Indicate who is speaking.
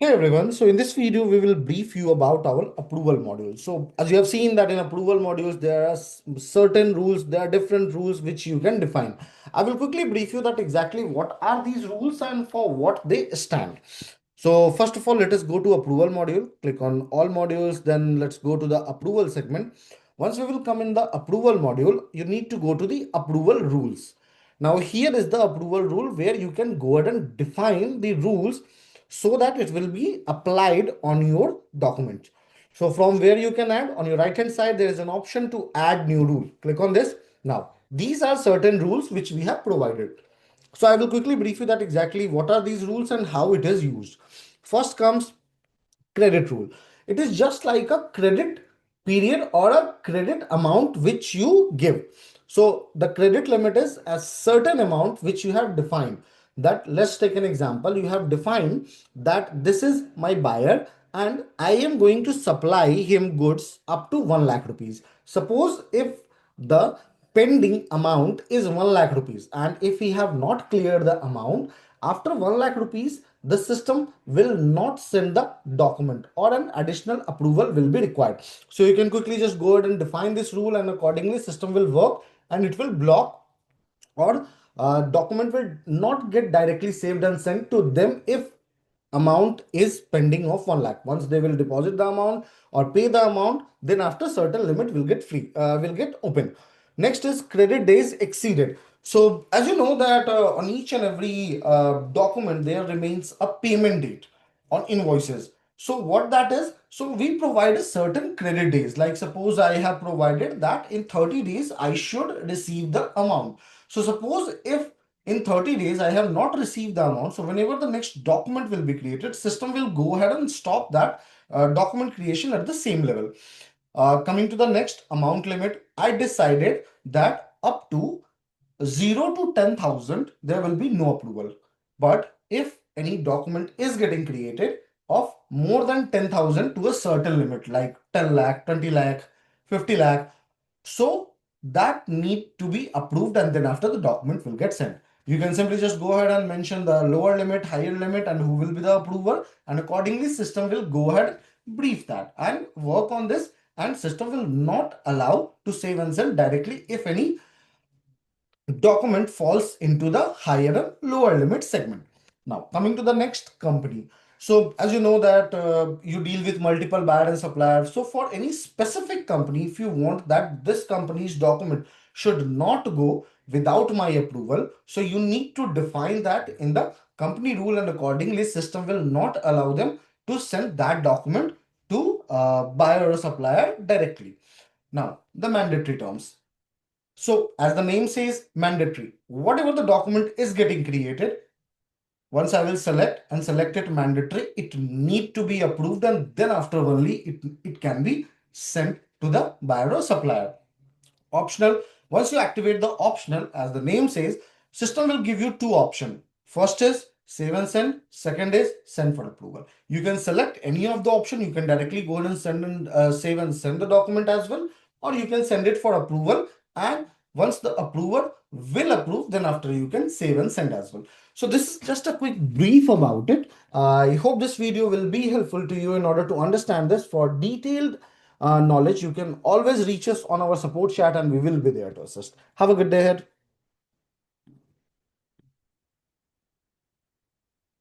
Speaker 1: Hey everyone, so in this video we will brief you about our approval module. So as you have seen that in approval modules there are certain rules, there are different rules which you can define. I will quickly brief you that exactly what are these rules and for what they stand. So first of all, let us go to approval module, click on all modules, then let's go to the approval segment. Once we will come in the approval module, you need to go to the approval rules. Now here is the approval rule where you can go ahead and define the rules so that it will be applied on your document. So from where you can add, on your right hand side there is an option to add new rule. Click on this. Now these are certain rules which we have provided. So I will quickly brief you that exactly what are these rules and how it is used. First comes credit rule. It is just like a credit period or a credit amount which you give. So the credit limit is a certain amount which you have defined. That, let's take an example. You have defined that this is my buyer and I am going to supply him goods up to 1 lakh rupees. Suppose if the pending amount is 1 lakh rupees and if we have not cleared the amount after 1 lakh rupees, the system will not send the document or an additional approval will be required. So you can quickly just go ahead and define this rule and accordingly system will work and it will block or document will not get directly saved and sent to them if amount is pending of 1 lakh. Once they will deposit the amount or pay the amount, then after certain limit will get free, will get open. Next is credit days exceeded. So as you know that on each and every document there remains a payment date on invoices. So what that is, so we provide a certain credit days. Like suppose I have provided that in 30 days I should receive the amount. So suppose if in 30 days I have not received the amount, so whenever the next document will be created, system will go ahead and stop that document creation at the same level. Coming to the next amount limit, I decided that up to 0 to 10,000 there will be no approval. But if any document is getting created of more than 10,000 to a certain limit like 10 lakh, 20 lakh, 50 lakh, so that need to be approved and then after the document will get sent. You can simply just go ahead and mention the lower limit, higher limit and who will be the approver, and accordingly system will go ahead, brief that and work on this, and system will not allow to save and send directly if any document falls into the higher and lower limit segment. Now coming to the next company. So as you know that you deal with multiple buyer and suppliers. So for any specific company, if you want that this company's document should not go without my approval, so you need to define that in the company rule and accordingly system will not allow them to send that document to buyer or supplier directly. Now the mandatory terms. So as the name says, mandatory. Whatever the document is getting created, once I will select and select it mandatory, it need to be approved and then after only it can be sent to the buyer or supplier. Optional. Once you activate the optional, as the name says, system will give you two options. First is save and send. Second is send for approval. You can select any of the option. You can directly go ahead and send and save and send the document as well, or you can send it for approval. And once the approver will approve, then after you can save and send as well. So this is just a quick brief about it. I hope this video will be helpful to you in order to understand this. For detailed knowledge, you can always reach us on our support chat and we will be there to assist. Have a good day ahead.